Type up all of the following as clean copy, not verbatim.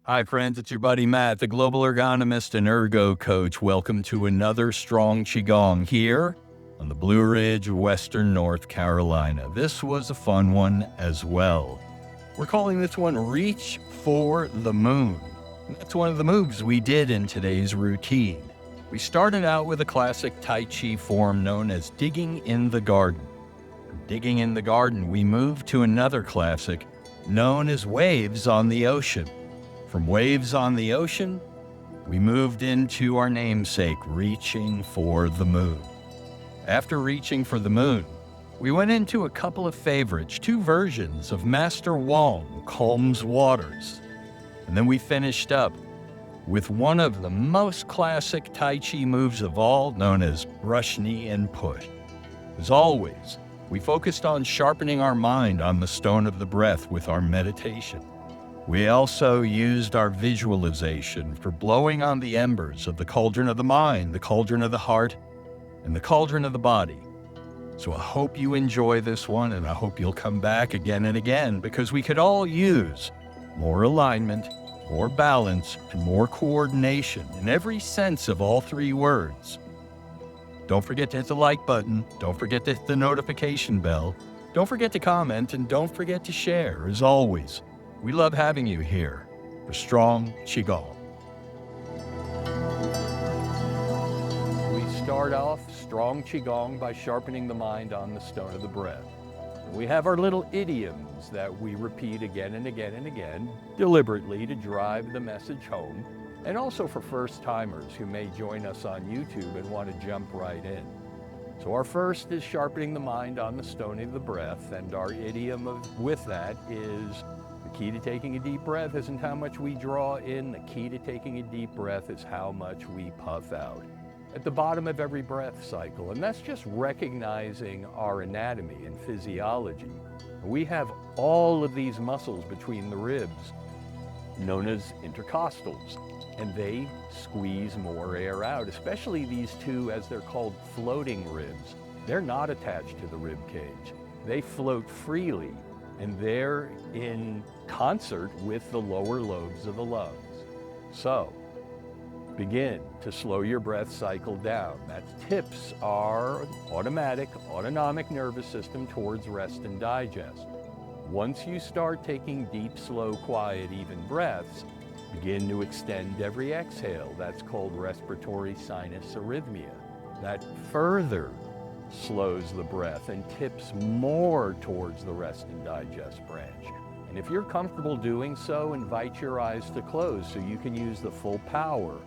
Hi, friends. It's your buddy Matt, the global ergonomist and ergo coach. Welcome to another Strong Qigong here on the Blue Ridge, Western North Carolina. This was a fun one as well. We're calling this one Reach for the Moon. And that's one of the moves we did in today's routine. We started out with a classic Tai Chi form known as digging in the garden. From digging in the garden, we moved to another classic known as waves on the ocean. From waves on the ocean, we moved into our namesake, reaching for the moon. After reaching for the moon, we went into a couple of favorites, two versions of Master Wong, Calms Waters. And then we finished up with one of the most classic Tai Chi moves of all, known as brush knee and push. As always, we focused on sharpening our mind on the stone of the breath with our meditation. We also used our visualization for blowing on the embers of the cauldron of the mind, the cauldron of the heart, and the cauldron of the body. So I hope you enjoy this one, and I hope you'll come back again and again, because we could all use more alignment, more balance, and more coordination in every sense of all three words. Don't forget to hit the like button. Don't forget to hit the notification bell. Don't forget to comment, and don't forget to share, as always. We love having you here for Strong Qigong. We start off Strong Qigong by sharpening the mind on the stone of the breath. We have our little idioms that we repeat again and again and again, deliberately to drive the message home, and also for first-timers who may join us on YouTube and want to jump right in. So our first is sharpening the mind on the stone of the breath, and our idiom with that is: the key to taking a deep breath isn't how much we draw in. The key to taking a deep breath is how much we puff out at the bottom of every breath cycle. And that's just recognizing our anatomy and physiology. We have all of these muscles between the ribs, known as intercostals, and they squeeze more air out, especially these two, as they're called, floating ribs. They're not attached to the rib cage. They float freely, and they're in concert with the lower lobes of the lungs. So, begin to slow your breath cycle down. That tips our autonomic nervous system towards rest and digest. Once you start taking deep, slow, quiet, even breaths, begin to extend every exhale. That's called respiratory sinus arrhythmia. That further slows the breath and tips more towards the rest and digest branch. And if you're comfortable doing so, invite your eyes to close so you can use the full power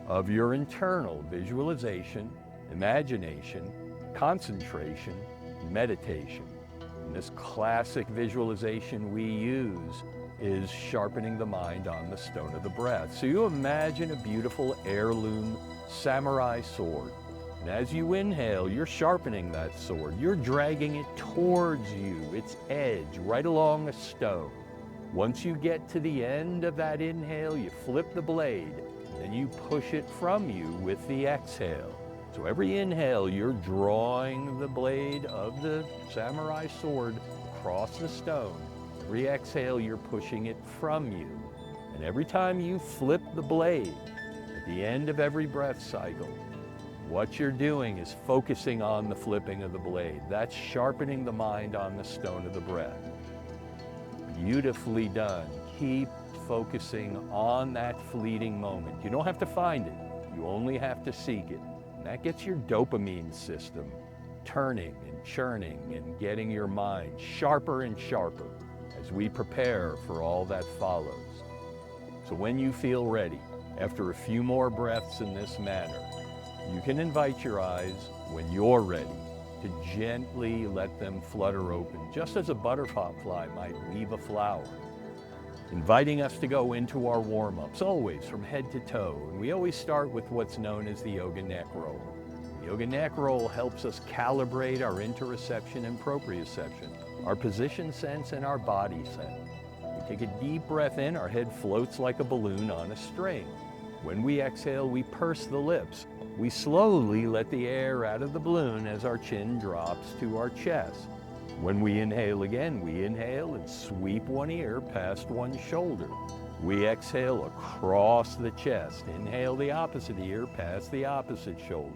of your internal visualization, imagination, concentration, meditation. And this classic visualization we use is sharpening the mind on the stone of the breath. So you imagine a beautiful heirloom samurai sword. And as you inhale, you're sharpening that sword. You're dragging it towards you, its edge, right along a stone. Once you get to the end of that inhale, you flip the blade, and you push it from you with the exhale. So every inhale, you're drawing the blade of the samurai sword across the stone. Every exhale, you're pushing it from you. And every time you flip the blade, at the end of every breath cycle, what you're doing is focusing on the flipping of the blade. That's sharpening the mind on the stone of the breath. Beautifully done. Keep focusing on that fleeting moment. You don't have to find it. You only have to seek it. And that gets your dopamine system turning and churning and getting your mind sharper and sharper as we prepare for all that follows. So when you feel ready, after a few more breaths in this manner, you can invite your eyes, when you're ready, to gently let them flutter open, just as a butterfly might leave a flower, inviting us to go into our warm-ups, always from head to toe. And we always start with what's known as the yoga neck roll. The yoga neck roll helps us calibrate our interoception and proprioception, our position sense and our body sense. We take a deep breath in, our head floats like a balloon on a string. When we exhale, we purse the lips. We slowly let the air out of the balloon as our chin drops to our chest. When we inhale again, we inhale and sweep one ear past one shoulder. We exhale across the chest. Inhale the opposite ear, past the opposite shoulder.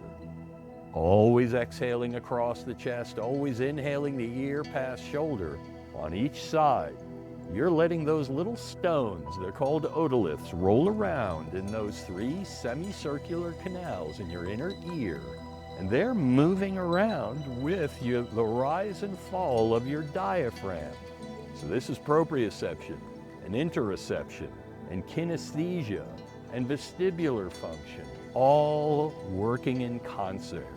Always exhaling across the chest, always inhaling the ear past shoulder. On each side, you're letting those little stones, they're called otoliths, roll around in those 3 semicircular canals in your inner ear. And they're moving around with the rise and fall of your diaphragm. So this is proprioception and interoception and kinesthesia and vestibular function, all working in concert.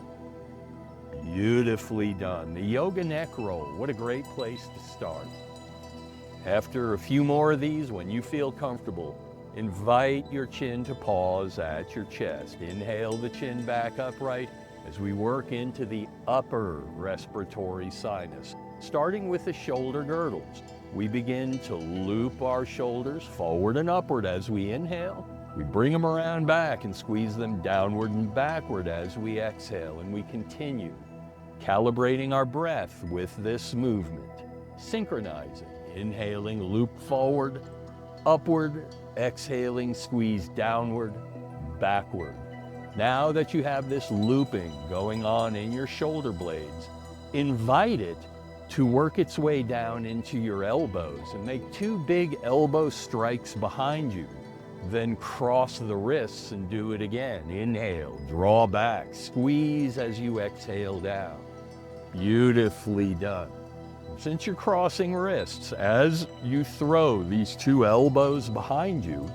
Beautifully done. The yoga neck roll, what a great place to start. After a few more of these, when you feel comfortable, invite your chin to pause at your chest. Inhale the chin back upright as we work into the upper respiratory sinus. Starting with the shoulder girdles, we begin to loop our shoulders forward and upward as we inhale. We bring them around back and squeeze them downward and backward as we exhale, and we continue calibrating our breath with this movement, synchronizing. Inhaling, loop forward, upward, exhaling, squeeze downward, backward. Now that you have this looping going on in your shoulder blades, invite it to work its way down into your elbows and make 2 big elbow strikes behind you. Then cross the wrists and do it again. Inhale, draw back, squeeze as you exhale down. Beautifully done. Since you're crossing wrists, as you throw these 2 elbows behind you,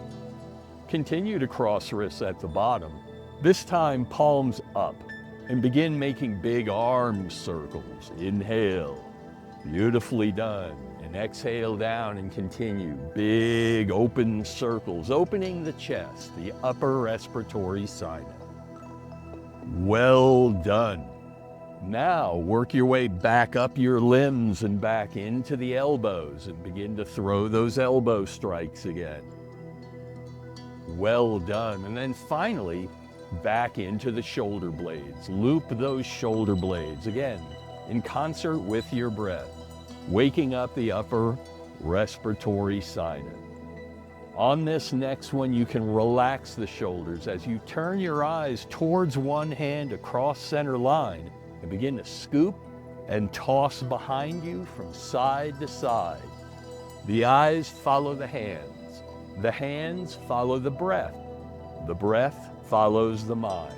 continue to cross wrists at the bottom. This time, palms up, and begin making big arm circles. Inhale, beautifully done. And exhale down and continue. Big open circles, opening the chest, the upper respiratory sinus. Well done. Now work your way back up your limbs and back into the elbows and begin to throw those elbow strikes again. Well done. And then finally, back into the shoulder blades. Loop those shoulder blades again in concert with your breath, waking up the upper respiratory sinus. On this next one, you can relax the shoulders as you turn your eyes towards one hand across center line and begin to scoop and toss behind you from side to side. The eyes follow the hands follow the breath follows the mind.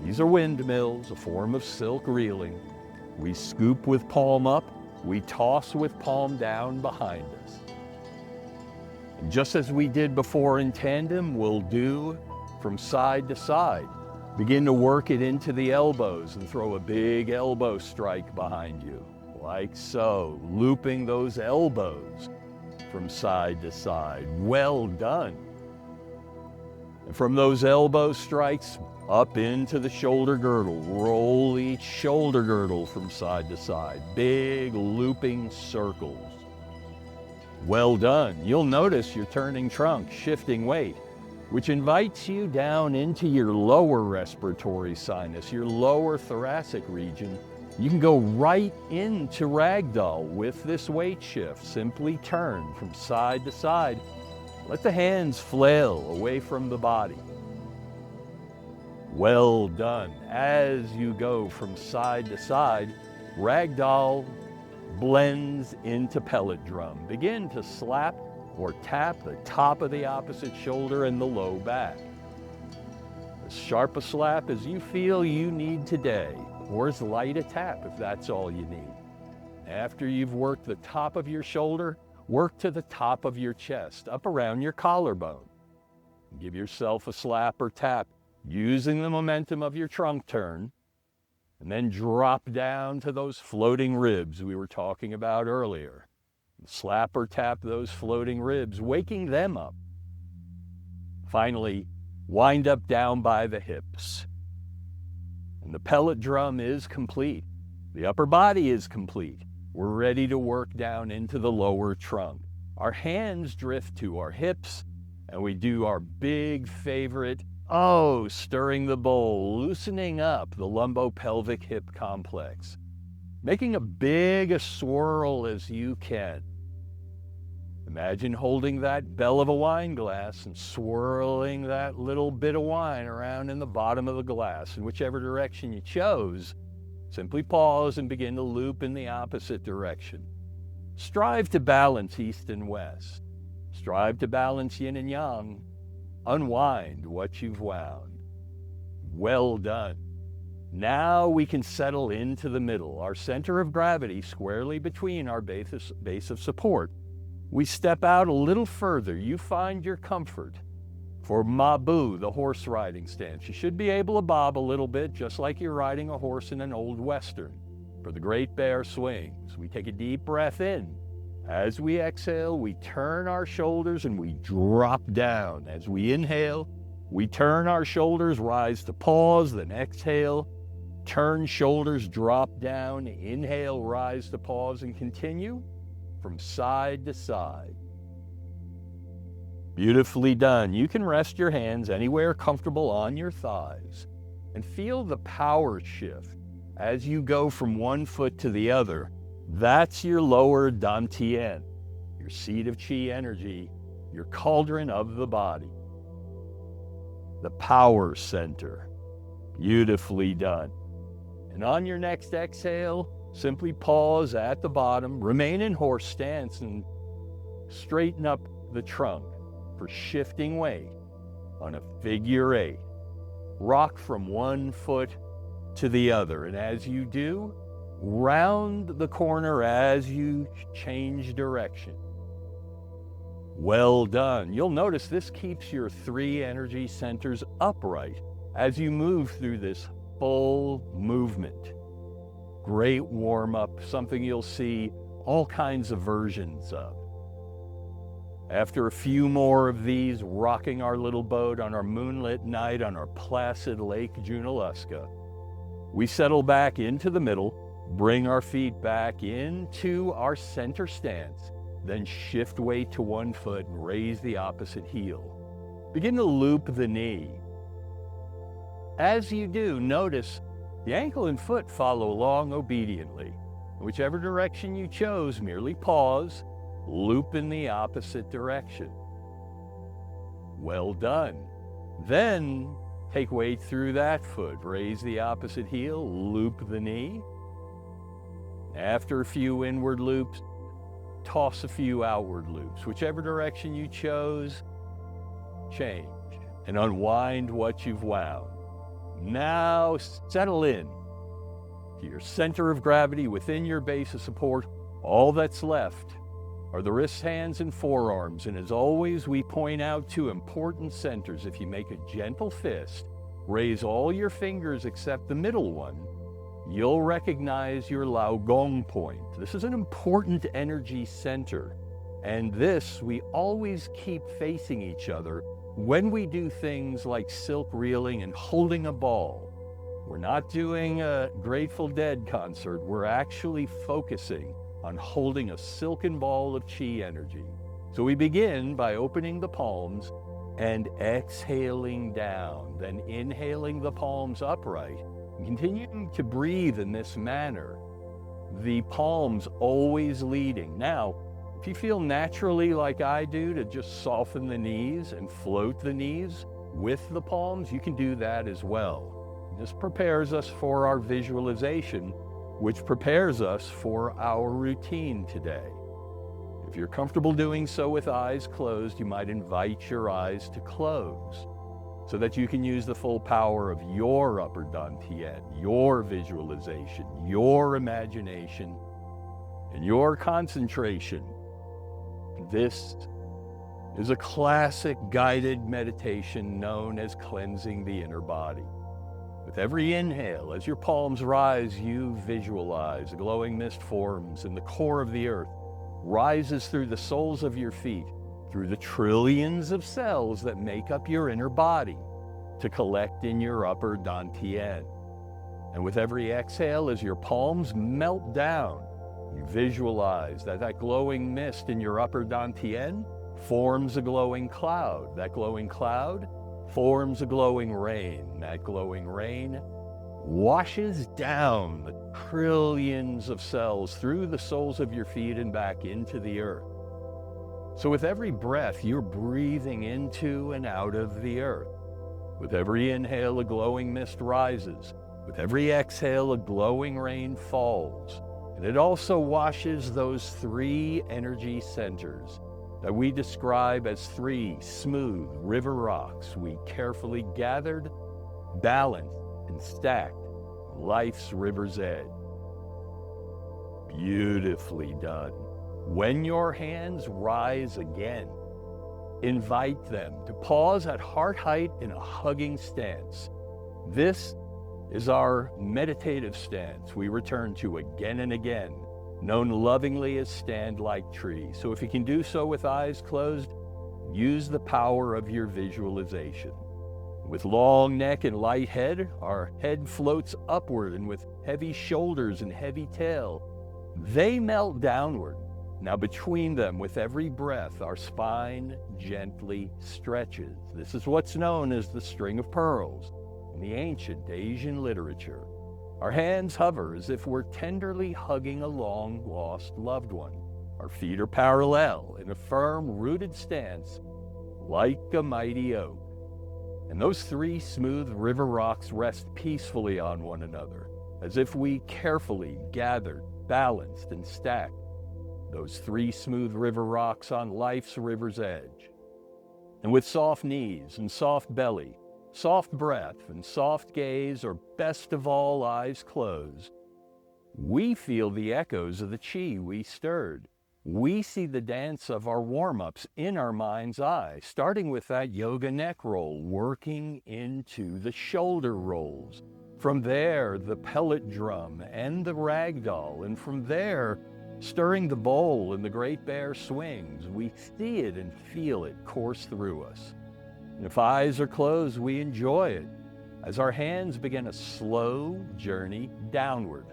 These are windmills, a form of silk reeling. We scoop with palm up, we toss with palm down behind us. And just as we did before in tandem, we'll do from side to side. Begin to work it into the elbows and throw a big elbow strike behind you, like so, looping those elbows from side to side. Well done. And from those elbow strikes up into the shoulder girdle, roll each shoulder girdle from side to side, big looping circles. Well done. You'll notice you're turning trunk, shifting weight, which invites you down into your lower respiratory sinus, your lower thoracic region. You can go right into ragdoll with this weight shift. Simply turn from side to side. Let the hands flail away from the body. Well done. As you go from side to side, ragdoll blends into pellet drum. Begin to slap or tap the top of the opposite shoulder and the low back. As sharp a slap as you feel you need today, or as light a tap if that's all you need. After you've worked the top of your shoulder, work to the top of your chest, up around your collarbone. Give yourself a slap or tap using the momentum of your trunk turn, and then drop down to those floating ribs we were talking about earlier. Slap or tap those floating ribs, waking them up. Finally, wind up down by the hips. And the pellet drum is complete. The upper body is complete. We're ready to work down into the lower trunk. Our hands drift to our hips, and we do our big favorite, stirring the bowl, loosening up the lumbopelvic hip complex, making a big a swirl as you can. Imagine holding that bell of a wine glass and swirling that little bit of wine around in the bottom of the glass in whichever direction you chose. Simply pause and begin to loop in the opposite direction. Strive to balance east and west. Strive to balance yin and yang. Unwind what you've wound. Well done. Now we can settle into the middle, our center of gravity squarely between our base of support. We step out a little further. You find your comfort. For Mabu, the horse riding stance, you should be able to bob a little bit, just like you're riding a horse in an old Western. For the Great Bear swings, we take a deep breath in. As we exhale, we turn our shoulders and we drop down. As we inhale, we turn our shoulders, rise to pause, then exhale. Turn shoulders, drop down, inhale, rise to pause, and continue from side to side. Beautifully done. You can rest your hands anywhere comfortable on your thighs and feel the power shift as you go from one foot to the other. That's your lower dantian, your seat of qi energy, your cauldron of the body. The power center. Beautifully done. And on your next exhale, simply pause at the bottom, remain in horse stance, and straighten up the trunk for shifting weight on a figure 8. Rock from one foot to the other, and as you do, round the corner as you change direction. Well done. You'll notice this keeps your 3 energy centers upright as you move through this full movement. Great warm-up, something you'll see all kinds of versions of. After a few more of these, rocking our little boat on our moonlit night on our placid Lake Junaluska, we settle back into the middle, bring our feet back into our center stance, then shift weight to one foot and raise the opposite heel. Begin to loop the knee. As you do, notice the ankle and foot follow along obediently. Whichever direction you chose, merely pause, loop in the opposite direction. Well done. Then take weight through that foot, raise the opposite heel, loop the knee. After a few inward loops, toss a few outward loops. Whichever direction you chose, change and unwind what you've wound. Now settle in to your center of gravity within your base of support. All that's left are the wrists, hands, and forearms. And as always, we point out 2 important centers. If you make a gentle fist, raise all your fingers except the middle one, you'll recognize your Lao Gong point. This is an important energy center. And this we always keep facing each other when we do things like silk reeling and holding a ball. We're not doing a Grateful Dead concert. We're actually focusing on holding a silken ball of qi energy. So we begin by opening the palms and exhaling down, then inhaling the palms upright, and continuing to breathe in this manner. The palms always leading. Now, if you feel naturally like I do to just soften the knees and float the knees with the palms, you can do that as well. This prepares us for our visualization, which prepares us for our routine today. If you're comfortable doing so with eyes closed, you might invite your eyes to close so that you can use the full power of your upper dantian, your visualization, your imagination, and your concentration. This is a classic guided meditation known as cleansing the inner body. With every inhale, as your palms rise, you visualize a glowing mist forms in the core of the earth, rises through the soles of your feet, through the trillions of cells that make up your inner body, to collect in your upper dantian. And with every exhale, as your palms melt down, you visualize that glowing mist in your upper dantian forms a glowing cloud. That glowing cloud forms a glowing rain. That glowing rain washes down the trillions of cells through the soles of your feet and back into the earth. So with every breath, you're breathing into and out of the earth. With every inhale, a glowing mist rises. With every exhale, a glowing rain falls. And it also washes those 3 energy centers that we describe as 3 smooth river rocks we carefully gathered, balanced, and stacked on life's river's edge. Beautifully done. When your hands rise again, invite them to pause at heart height in a hugging stance. This is our meditative stance we return to again and again, known lovingly as stand like tree. So if you can do so with eyes closed, use the power of your visualization. With long neck and light head, our head floats upward, and with heavy shoulders and heavy tail, they melt downward. Now between them, with every breath, our spine gently stretches. This is what's known as the string of pearls in the ancient Asian literature. Our hands hover as if we're tenderly hugging a long-lost loved one. Our feet are parallel in a firm, rooted stance like a mighty oak. And those 3 smooth river rocks rest peacefully on one another, as if we carefully gathered, balanced, and stacked those 3 smooth river rocks on life's river's edge. And with soft knees and soft belly, soft breath and soft gaze, or best of all, eyes closed, we feel the echoes of the chi we stirred. We see the dance of our warm-ups in our mind's eye, starting with that yoga neck roll, working into the shoulder rolls. From there, the pellet drum and the ragdoll, and from there, stirring the bowl and the great bear swings. We see it and feel it course through us. And if eyes are closed, we enjoy it as our hands begin a slow journey downward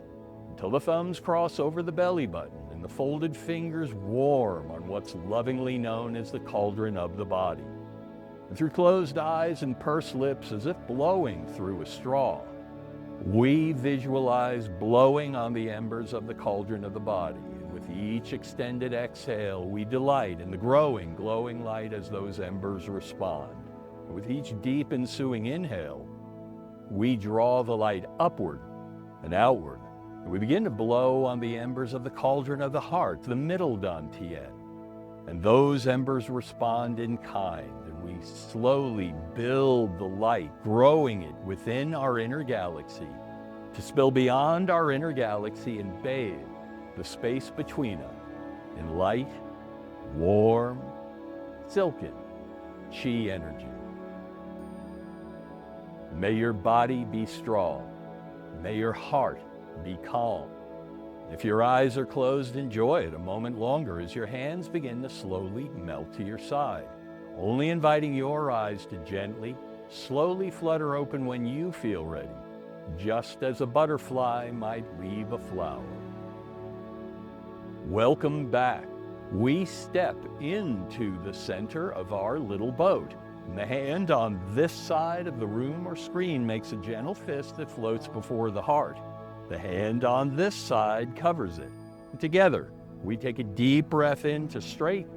until the thumbs cross over the belly button and the folded fingers warm on what's lovingly known as the cauldron of the body. And through closed eyes and pursed lips, as if blowing through a straw, we visualize blowing on the embers of the cauldron of the body. And with each extended exhale, we delight in the growing, glowing light as those embers respond. And with each deep ensuing inhale, we draw the light upward and outward. And we begin to blow on the embers of the cauldron of the heart, the middle dantian. And those embers respond in kind. We slowly build the light, growing it within our inner galaxy to spill beyond our inner galaxy and bathe the space between us in light, warm, silken chi energy. May your body be strong. May your heart be calm. If your eyes are closed, enjoy it a moment longer as your hands begin to slowly melt to your side, only inviting your eyes to gently, slowly flutter open when you feel ready, just as a butterfly might leave a flower. Welcome back. We step into the center of our little boat. And the hand on this side of the room or screen makes a gentle fist that floats before the heart. The hand on this side covers it. Together, we take a deep breath in to straighten.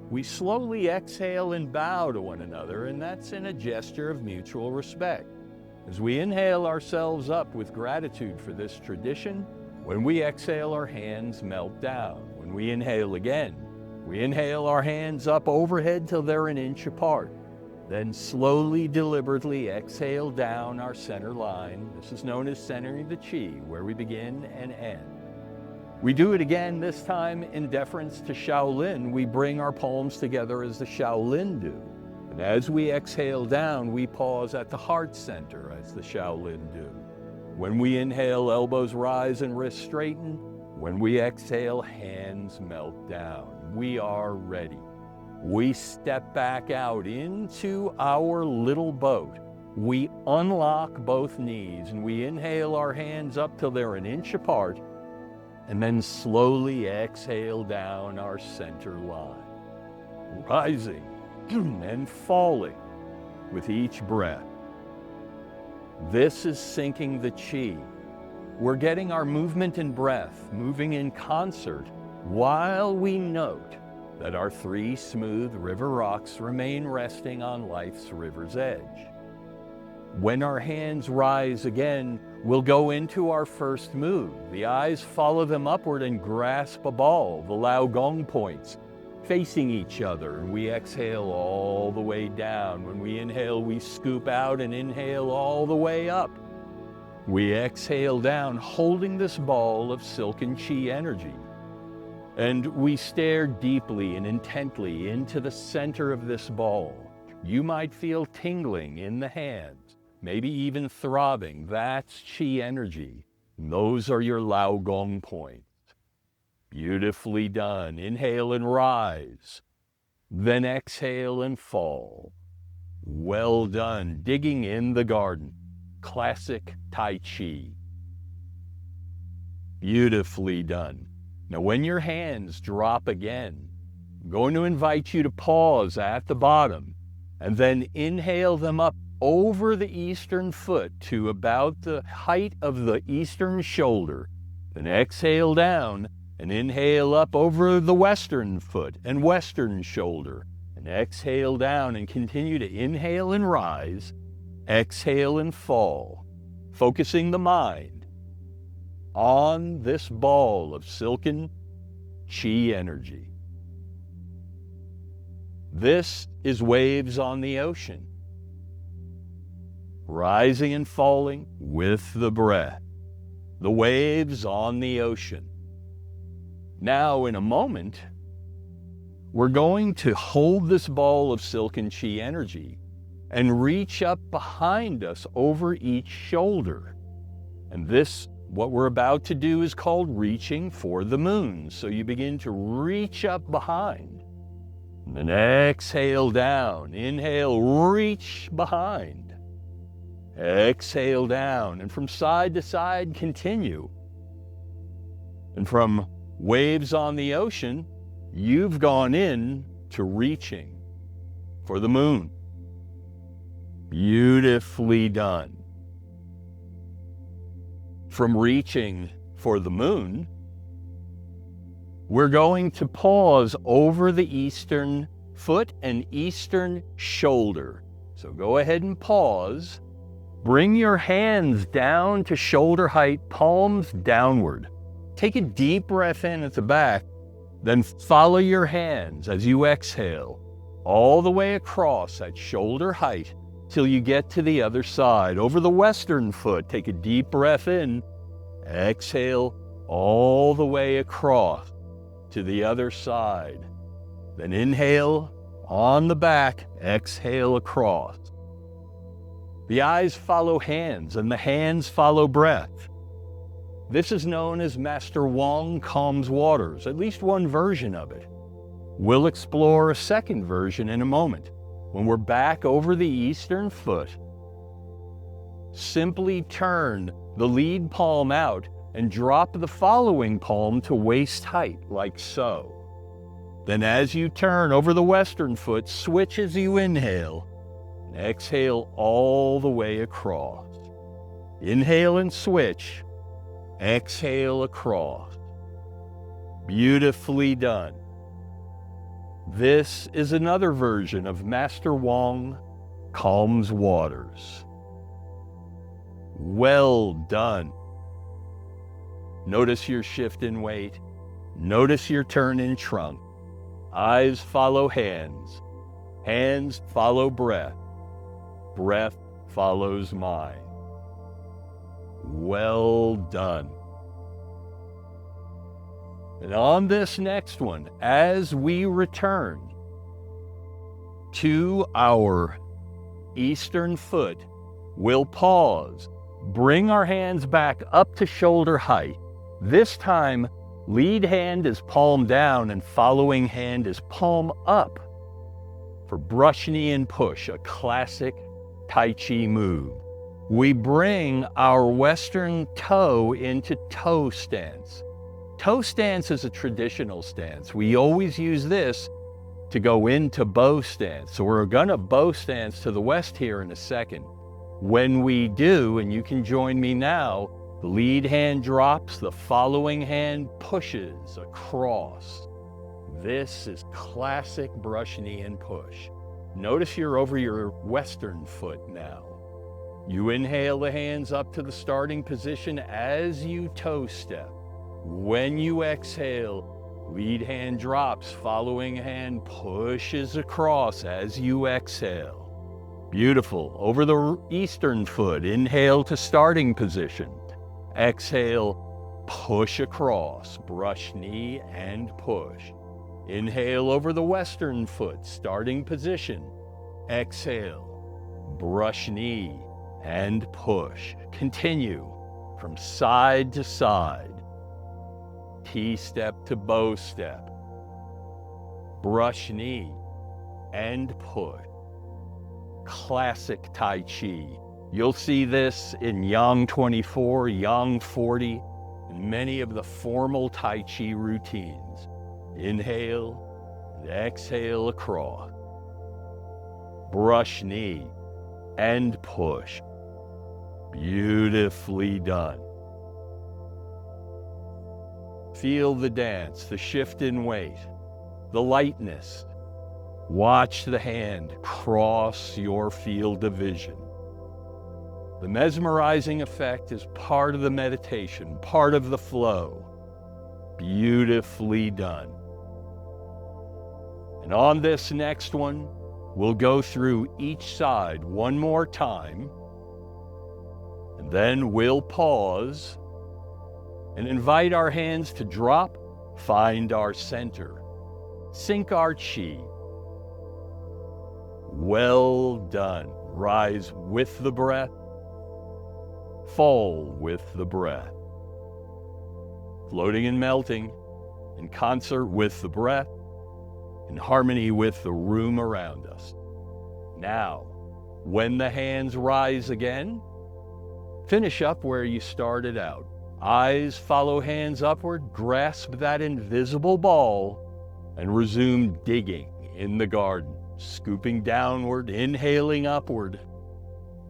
We slowly exhale and bow to one another, and that's in a gesture of mutual respect. As we inhale ourselves up with gratitude for this tradition, when we exhale, our hands melt down. When we inhale again, we inhale our hands up overhead till they're an inch apart. Then slowly, deliberately exhale down our center line. This is known as centering the chi, where we begin and end. We do it again, this time in deference to Shaolin. We bring our palms together as the Shaolin do. And as we exhale down, we pause at the heart center as the Shaolin do. When we inhale, elbows rise and wrists straighten. When we exhale, hands melt down. We are ready. We step back out into our little boat. We unlock both knees and we inhale our hands up till they're an inch apart, and then slowly exhale down our center line, rising and falling with each breath. This is syncing the chi. We're getting our movement and breath moving in concert while we note that our 3 smooth river rocks remain resting on life's river's edge. When our hands rise again, we'll go into our first move. The eyes follow them upward and grasp a ball, the Lao Gong points, facing each other, and we exhale all the way down. When we inhale, we scoop out and inhale all the way up. We exhale down, holding this ball of silken chi energy. And we stare deeply and intently into the center of this ball. You might feel tingling in the hands, maybe even throbbing. That's chi energy. And those are your Lao Gong points. Beautifully done. Inhale and rise. Then exhale and fall. Well done. Digging in the garden. Classic Tai Chi. Beautifully done. Now, when your hands drop again, I'm going to invite you to pause at the bottom and then inhale them up over the eastern foot to about the height of the eastern shoulder. Then exhale down and inhale up over the western foot and western shoulder. And exhale down and continue to inhale and rise, exhale and fall, focusing the mind on this ball of silken chi energy. This is waves on the ocean, rising and falling with the breath. The waves on the ocean. Now, in a moment, we're going to hold this ball of silken chi energy and reach up behind us over each shoulder. And this, what we're about to do, is called reaching for the moon. So you begin to reach up behind. And then exhale down. Inhale, reach behind. Exhale down. And from side to side, continue. And from waves on the ocean, you've gone in to reaching for the moon. Beautifully done. From reaching for the moon, we're going to pause over the eastern foot and eastern shoulder. So go ahead and pause. Bring your hands down to shoulder height, palms downward. Take a deep breath in at the back, then follow your hands as you exhale all the way across at shoulder height till you get to the other side. Over the western foot, take a deep breath in, exhale all the way across to the other side. Then inhale on the back, exhale across. The eyes follow hands and the hands follow breath. This is known as Master Wong calms waters, at least one version of it. We'll explore a second version in a moment. When we're back over the eastern foot, simply turn the lead palm out and drop the following palm to waist height, like so. Then as you turn over the western foot, switch as you inhale, and exhale all the way across. Inhale and switch, exhale across. Beautifully done. This is another version of Master Wong calms waters. Well done. Notice your shift in weight. Notice your turn in trunk. Eyes follow hands. Hands follow breath. Breath follows mind. Well done. And on this next one, as we return to our eastern foot, we'll pause, bring our hands back up to shoulder height. This time, lead hand is palm down and following hand is palm up for brush knee and push, a classic Tai Chi move. We bring our western toe into toe stance. Toe stance is a traditional stance. We always use this to go into bow stance. So we're gonna bow stance to the west here in a second. When we do, and you can join me now, the lead hand drops, the following hand pushes across. This is classic brush, knee, and push. Notice you're over your western foot now. You inhale the hands up to the starting position as you toe step. When you exhale, lead hand drops, following hand pushes across as you exhale. Beautiful. Over the eastern foot, inhale to starting position. Exhale, push across, brush knee and push. Inhale over the western foot, starting position. Exhale, brush knee and push. Continue from side to side. T-step to bow step. Brush knee and push. Classic Tai Chi. You'll see this in Yang 24, Yang 40, and many of the formal Tai Chi routines. Inhale and exhale across. Brush knee and push. Beautifully done. Feel the dance, the shift in weight, the lightness. Watch the hand cross your field of vision. The mesmerizing effect is part of the meditation, part of the flow. Beautifully done. And on this next one, we'll go through each side one more time, and then we'll pause and invite our hands to drop, find our center, sync our chi. Well done. Rise with the breath, fall with the breath. Floating and melting in concert with the breath, in harmony with the room around us. Now, when the hands rise again, finish up where you started out. Eyes follow hands upward, grasp that invisible ball, and resume digging in the garden, scooping downward, inhaling upward,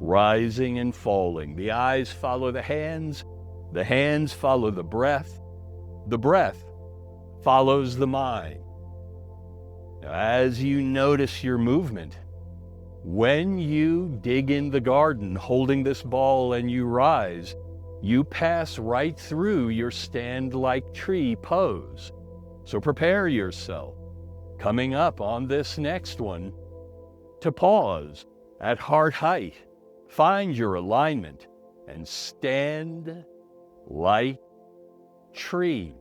rising and falling. The eyes follow the hands follow the breath follows the mind. Now, as you notice your movement, when you dig in the garden holding this ball and you rise, you pass right through your stand-like tree pose. So prepare yourself, coming up on this next one, to pause at heart height, find your alignment, and stand like tree.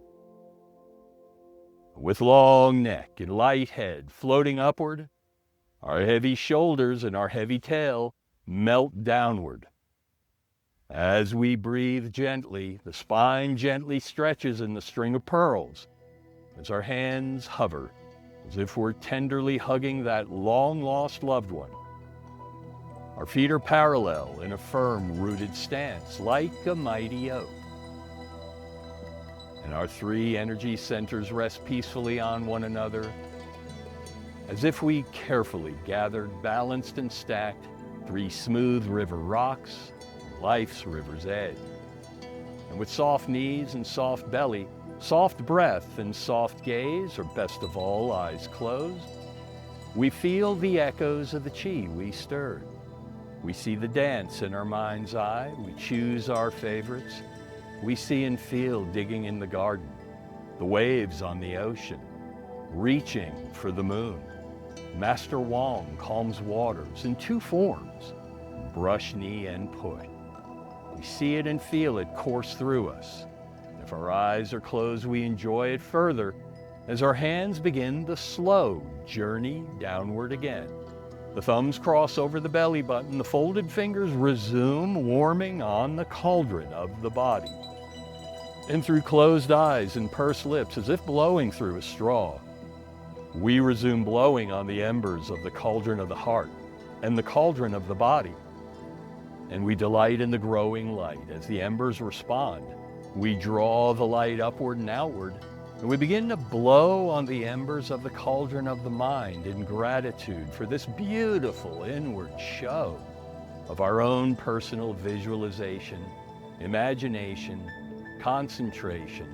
With long neck and light head floating upward, our heavy shoulders and our heavy tail melt downward. As we breathe gently, the spine gently stretches in the string of pearls as our hands hover, as if we're tenderly hugging that long-lost loved one. Our feet are parallel in a firm, rooted stance, like a mighty oak. And our three energy centers rest peacefully on one another, as if we carefully gathered, balanced, and stacked three smooth river rocks, life's river's edge. And with soft knees and soft belly, soft breath and soft gaze, or best of all, eyes closed, we feel the echoes of the chi we stirred. We see the dance in our mind's eye. We choose our favorites. We see and feel digging in the garden, the waves on the ocean, reaching for the moon. Master Wong calms waters in two forms, brush, knee, and push. We see it and feel it course through us. If our eyes are closed, we enjoy it further as our hands begin the slow journey downward again. The thumbs cross over the belly button. The folded fingers resume warming on the cauldron of the body. And through closed eyes and pursed lips, as if blowing through a straw, we resume blowing on the embers of the cauldron of the heart and the cauldron of the body. And we delight in the growing light. As the embers respond, we draw the light upward and outward, and we begin to blow on the embers of the cauldron of the mind in gratitude for this beautiful inward show of our own personal visualization, imagination, concentration,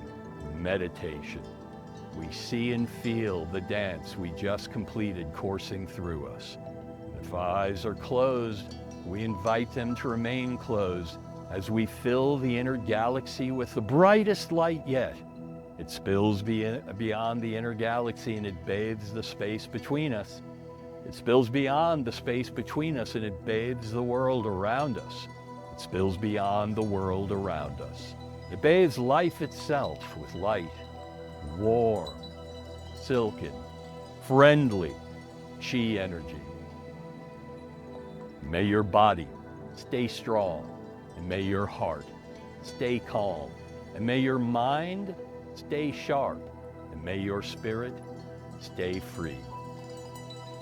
meditation. We see and feel the dance we just completed coursing through us. If our eyes are closed, we invite them to remain closed as we fill the inner galaxy with the brightest light yet. It spills beyond the inner galaxy and it bathes the space between us. It spills beyond the space between us and it bathes the world around us. It spills beyond the world around us. It bathes life itself with light, warm, silken, friendly Qi energy. May your body stay strong, and may your heart stay calm, and may your mind stay sharp, and may your spirit stay free.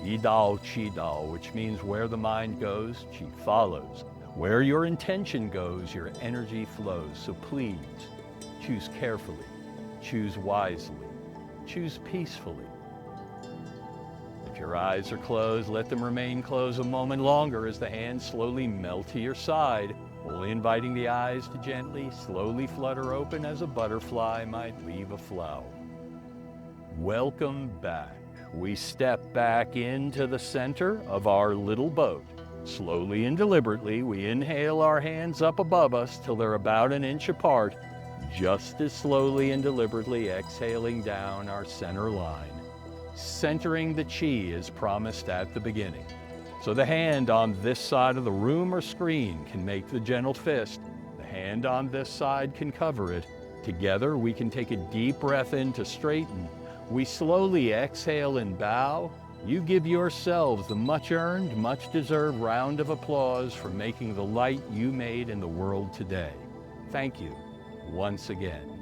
Yi Dao, Qi Dao, which means where the mind goes, Qi follows. Where your intention goes, your energy flows. So please, choose carefully, choose wisely, choose peacefully. If your eyes are closed, let them remain closed a moment longer as the hands slowly melt to your side, only inviting the eyes to gently, slowly flutter open as a butterfly might leave a flower. Welcome back. We step back into the center of our little boat. Slowly and deliberately, we inhale our hands up above us till they're about an inch apart, just as slowly and deliberately exhaling down our center line, centering the Qi as promised at the beginning. So the hand on this side of the room or screen can make the gentle fist. The hand on this side can cover it. Together, we can take a deep breath in to straighten. We slowly exhale and bow. You give yourselves the much-earned, much-deserved round of applause for making the light you made in the world today. Thank you once again.